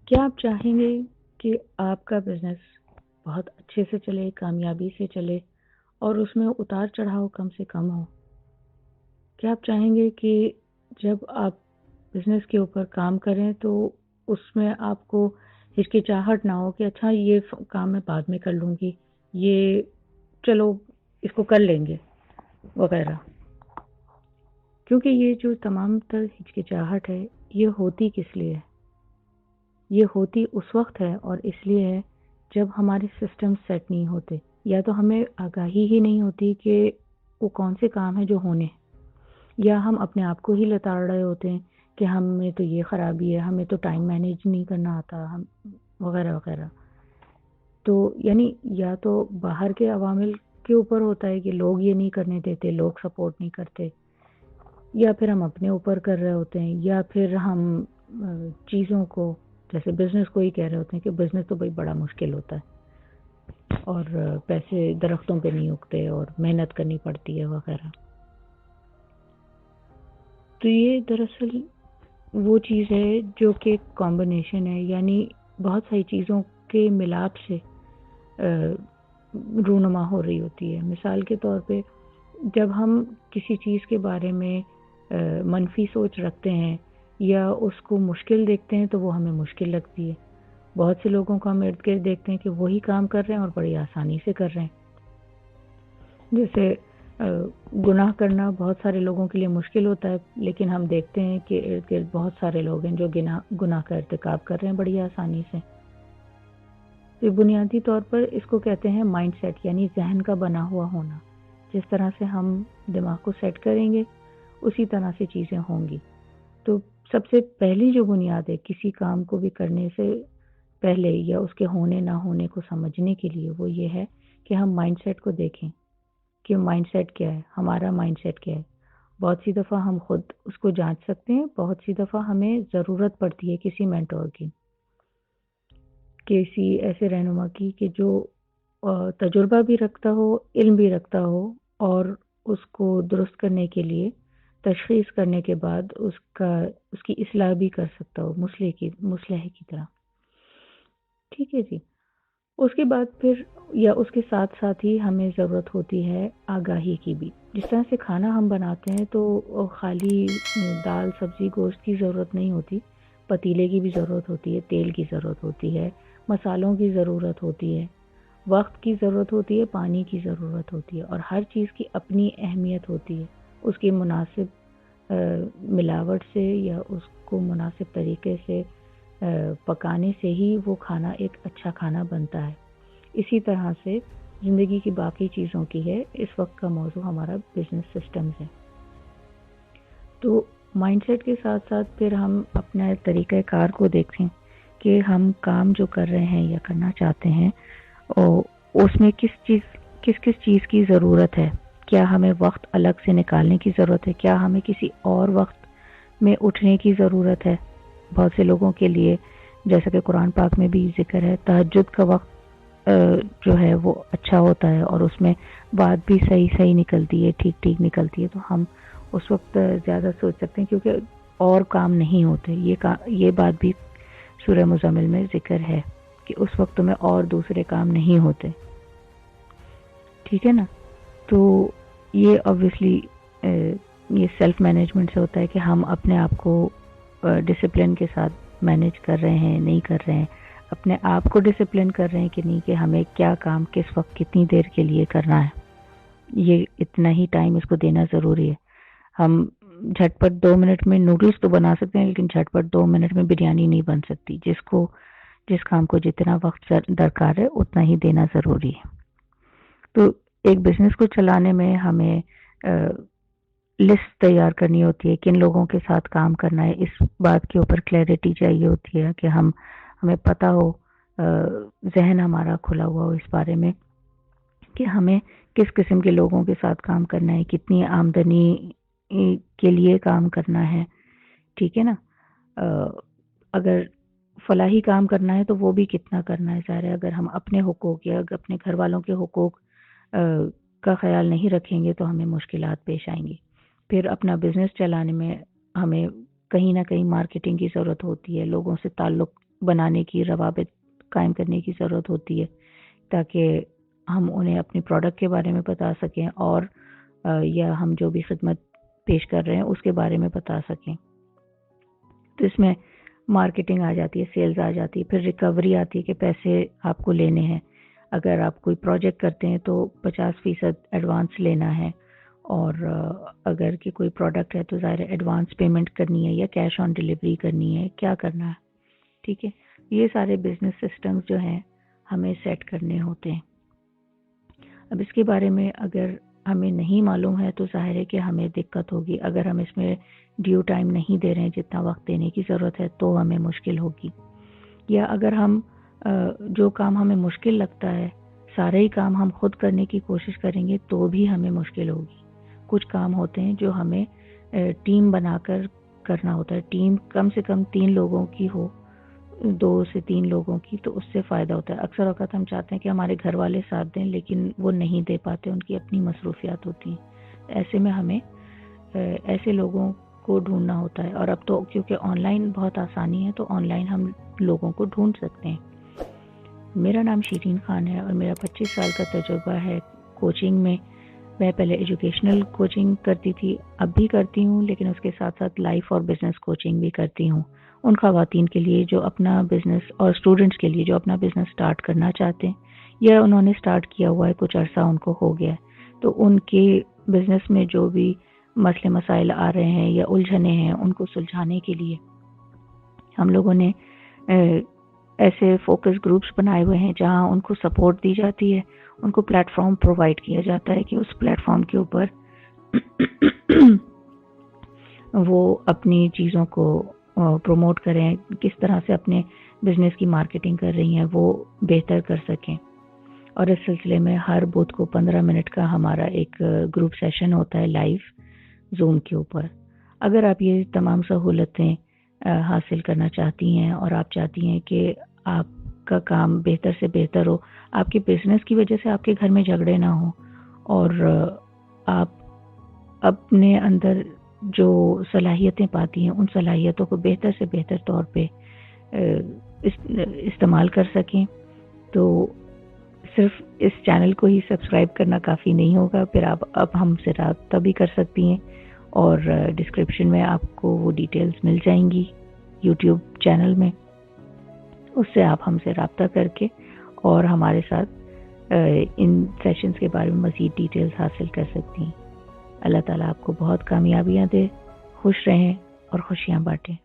کیا آپ چاہیں گے کہ آپ کا بزنس بہت اچھے سے چلے، کامیابی سے چلے اور اس میں اتار چڑھاؤ کم سے کم ہو؟ کیا آپ چاہیں گے کہ جب آپ بزنس کے اوپر کام کریں تو اس میں آپ کو ہچکچاہٹ نہ ہو کہ اچھا یہ کام میں بعد میں کر لوں گی، یہ چلو اس کو کر لیں گے وغیرہ؟ کیونکہ یہ جو تمام تر ہچکچاہٹ ہے یہ ہوتی کس لیے ہے؟ یہ ہوتی اس وقت ہے اور اس لیے ہے جب ہمارے سسٹم سیٹ نہیں ہوتے، یا تو ہمیں آگاہی ہی نہیں ہوتی کہ وہ کون سے کام ہیں جو ہونے ہیں، یا ہم اپنے آپ کو ہی لتاڑ رہے ہوتے ہیں کہ ہمیں تو یہ خرابی ہے، ہمیں تو ٹائم مینیج نہیں کرنا آتا، ہم وغیرہ وغیرہ۔ تو یعنی یا تو باہر کے عوامل کے اوپر ہوتا ہے کہ لوگ یہ نہیں کرنے دیتے، لوگ سپورٹ نہیں کرتے، یا پھر ہم اپنے اوپر کر رہے ہوتے ہیں، یا پھر ہم چیزوں کو جیسے بزنس کو ہی کہہ رہے ہوتے ہیں کہ بزنس تو بھائی بڑا مشکل ہوتا ہے اور پیسے درختوں پہ نہیں اگتے اور محنت کرنی پڑتی ہے وغیرہ۔ تو یہ دراصل وہ چیز ہے جو کہ کمبینیشن ہے، یعنی بہت ساری چیزوں کے ملاپ سے رونما ہو رہی ہوتی ہے۔ مثال کے طور پہ جب ہم کسی چیز کے بارے میں منفی سوچ رکھتے ہیں یا اس کو مشکل دیکھتے ہیں تو وہ ہمیں مشکل لگتی ہے۔ بہت سے لوگوں کو ہم ارد گرد دیکھتے ہیں کہ وہی کام کر رہے ہیں اور بڑی آسانی سے کر رہے ہیں۔ جیسے گناہ کرنا بہت سارے لوگوں کے لیے مشکل ہوتا ہے، لیکن ہم دیکھتے ہیں کہ ارد گرد بہت سارے لوگ ہیں جو گناہ کا ارتکاب کر رہے ہیں بڑی آسانی سے۔ تو بنیادی طور پر اس کو کہتے ہیں مائنڈ سیٹ، یعنی ذہن کا بنا ہوا ہونا۔ جس طرح سے ہم دماغ کو سیٹ کریں گے اسی طرح سے چیزیں ہوں گی۔ تو سب سے پہلی جو بنیاد ہے کسی کام کو بھی کرنے سے پہلے یا اس کے ہونے نہ ہونے کو سمجھنے کے لیے، وہ یہ ہے کہ ہم مائنڈ سیٹ کو دیکھیں کہ مائنڈ سیٹ کیا ہے، ہمارا مائنڈ سیٹ کیا ہے۔ بہت سی دفعہ ہم خود اس کو جانچ سکتے ہیں، بہت سی دفعہ ہمیں ضرورت پڑتی ہے کسی مینٹور کی، کسی ایسے رہنما کی کہ جو تجربہ بھی رکھتا ہو، علم بھی رکھتا ہو، اور اس کو درست کرنے کے لیے تشخیص کرنے کے بعد اس کی اصلاح بھی کر سکتا ہو، مصلح کی طرح۔ ٹھیک ہے جی۔ اس کے بعد پھر یا اس کے ساتھ ساتھ ہی ہمیں ضرورت ہوتی ہے آگاہی کی بھی۔ جس طرح سے کھانا ہم بناتے ہیں تو خالی دال سبزی گوشت کی ضرورت نہیں ہوتی، پتیلے کی بھی ضرورت ہوتی ہے، تیل کی ضرورت ہوتی ہے، مسالوں کی ضرورت ہوتی ہے، وقت کی ضرورت ہوتی ہے، پانی کی ضرورت ہوتی ہے، اور ہر چیز کی اپنی اہمیت ہوتی ہے۔ اس کی مناسب ملاوٹ سے یا اس کو مناسب طریقے سے پکانے سے ہی وہ کھانا ایک اچھا کھانا بنتا ہے۔ اسی طرح سے زندگی کی باقی چیزوں کی ہے۔ اس وقت کا موضوع ہمارا بزنس سسٹمز ہے۔ تو مائنڈ سیٹ کے ساتھ ساتھ پھر ہم اپنا طریقہ کار کو دیکھیں کہ ہم کام جو کر رہے ہیں یا کرنا چاہتے ہیں اس میں کس چیز کی ضرورت ہے۔ کیا ہمیں وقت الگ سے نکالنے کی ضرورت ہے؟ کیا ہمیں کسی اور وقت میں اٹھنے کی ضرورت ہے؟ بہت سے لوگوں کے لیے، جیسا کہ قرآن پاک میں بھی ذکر ہے، تہجد کا وقت جو ہے وہ اچھا ہوتا ہے اور اس میں بات بھی صحیح نکلتی ہے، ٹھیک نکلتی ہے۔ تو ہم اس وقت زیادہ سوچ سکتے ہیں کیونکہ اور کام نہیں ہوتے۔ یہ بات بھی سورہ مزمل میں ذکر ہے کہ اس وقت میں اور دوسرے کام نہیں ہوتے۔ ٹھیک ہے نا؟ تو یہ obviously یہ سیلف مینجمنٹ سے ہوتا ہے کہ ہم اپنے آپ کو ڈسپلن کے ساتھ مینیج کر رہے ہیں، نہیں کر رہے ہیں، اپنے آپ کو ڈسپلن کر رہے ہیں کہ نہیں، کہ ہمیں کیا کام کس وقت کتنی دیر کے لیے کرنا ہے، یہ اتنا ہی ٹائم اس کو دینا ضروری ہے۔ ہم جھٹ پٹ 2 منٹ میں نوڈلز تو بنا سکتے ہیں، لیکن جھٹ پٹ 2 منٹ میں بریانی نہیں بن سکتی۔ جس کام کو جتنا وقت درکار ہے اتنا ہی دینا ضروری ہے۔ تو ایک بزنس کو چلانے میں ہمیں لسٹ تیار کرنی ہوتی ہے، کن لوگوں کے ساتھ کام کرنا ہے، اس بات کے اوپر کلیئرٹی چاہیے ہوتی ہے کہ ہمیں پتہ ہو، ذہن ہمارا کھلا ہوا ہو اس بارے میں کہ ہمیں کس قسم کے لوگوں کے ساتھ کام کرنا ہے، کتنی آمدنی کے لیے کام کرنا ہے۔ ٹھیک ہے نا؟ اگر فلاحی کام کرنا ہے تو وہ بھی کتنا کرنا ہے۔ ظاہر ہے اگر ہم اپنے حقوق یا اپنے گھر والوں کے حقوق کا خیال نہیں رکھیں گے تو ہمیں مشکلات پیش آئیں گی۔ پھر اپنا بزنس چلانے میں ہمیں کہیں نہ کہیں مارکیٹنگ کی ضرورت ہوتی ہے، لوگوں سے تعلق بنانے کی، روابط قائم کرنے کی ضرورت ہوتی ہے تاکہ ہم انہیں اپنی پروڈکٹ کے بارے میں بتا سکیں اور یا ہم جو بھی خدمت پیش کر رہے ہیں اس کے بارے میں بتا سکیں. تو اس میں مارکیٹنگ آ جاتی ہے، سیلز آ جاتی ہے، پھر ریکوری آتی ہے کہ پیسے آپ کو لینے ہیں. اگر آپ کوئی پروجیکٹ کرتے ہیں تو 50% ایڈوانس لینا ہے، اور اگر کہ کوئی پروڈکٹ ہے تو ظاہر ایڈوانس پیمنٹ کرنی ہے یا کیش آن ڈلیوری کرنی ہے، کیا کرنا ہے. ٹھیک ہے، یہ سارے بزنس سسٹمز جو ہیں ہمیں سیٹ کرنے ہوتے ہیں. اب اس کے بارے میں اگر ہمیں نہیں معلوم ہے تو ظاہر ہے کہ ہمیں دقت ہوگی. اگر ہم اس میں ڈیو ٹائم نہیں دے رہے ہیں جتنا وقت دینے کی ضرورت ہے تو ہمیں مشکل ہوگی. یا اگر ہم جو کام ہمیں مشکل لگتا ہے سارے ہی کام ہم خود کرنے کی کوشش کریں گے تو بھی ہمیں مشکل ہوگی. کچھ کام ہوتے ہیں جو ہمیں ٹیم بنا کر کرنا ہوتا ہے. ٹیم کم سے کم 3 لوگوں کی ہو، 2 سے 3 لوگوں کی، تو اس سے فائدہ ہوتا ہے. اکثر اوقات ہم چاہتے ہیں کہ ہمارے گھر والے ساتھ دیں لیکن وہ نہیں دے پاتے، ان کی اپنی مصروفیات ہوتی ہیں. ایسے میں ہمیں ایسے لوگوں کو ڈھونڈنا ہوتا ہے. اور اب تو کیونکہ آن لائن بہت آسانی ہے تو آن لائن ہم لوگوں کو ڈھونڈ سکتے ہیں. میرا نام شیرین خان ہے اور میرا 25 سال کا تجربہ ہے کوچنگ میں. میں پہلے ایجوکیشنل کوچنگ کرتی تھی، اب بھی کرتی ہوں، لیکن اس کے ساتھ ساتھ لائف اور بزنس کوچنگ بھی کرتی ہوں ان خواتین کے لیے جو اپنا بزنس، اور اسٹوڈنٹس کے لیے جو اپنا بزنس سٹارٹ کرنا چاہتے ہیں یا انہوں نے سٹارٹ کیا ہوا ہے، کچھ عرصہ ان کو ہو گیا ہے، تو ان کے بزنس میں جو بھی مسئلے مسائل آ رہے ہیں یا الجھنے ہیں ان کو سلجھانے کے لیے ہم لوگوں نے ایسے فوکس گروپس بنائے ہوئے ہیں جہاں ان کو سپورٹ دی جاتی ہے. ان کو پلیٹ فارم پرووائڈ کیا جاتا ہے کہ اس پلیٹ فارم کے اوپر وہ اپنی چیزوں کو پروموٹ کریں، کس طرح سے اپنے بزنس کی مارکیٹنگ کر رہی ہیں وہ بہتر کر سکیں. اور اس سلسلے میں ہر بدھ کو 15 منٹ کا ہمارا ایک گروپ سیشن ہوتا ہے لائیو زوم کے اوپر. اگر آپ یہ تمام سہولتیں حاصل کرنا چاہتی ہیں اور آپ چاہتی ہیں کہ آپ کا کام بہتر سے بہتر ہو، آپ کے بزنس کی وجہ سے آپ کے گھر میں جھگڑے نہ ہوں، اور آپ اپنے اندر جو صلاحیتیں پاتی ہیں ان صلاحیتوں کو بہتر سے بہتر طور پہ استعمال کر سکیں، تو صرف اس چینل کو ہی سبسکرائب کرنا کافی نہیں ہوگا. پھر آپ اب ہم سے رابطہ بھی کر سکتی ہیں اور ڈسکرپشن میں آپ کو وہ ڈیٹیلز مل جائیں گی یوٹیوب چینل میں. اس سے آپ ہم سے رابطہ کر کے اور ہمارے ساتھ ان سیشنز کے بارے میں مزید ڈیٹیلز حاصل کر سکتی ہیں. اللہ تعالیٰ آپ کو بہت کامیابیاں دے، خوش رہیں اور خوشیاں بانٹیں.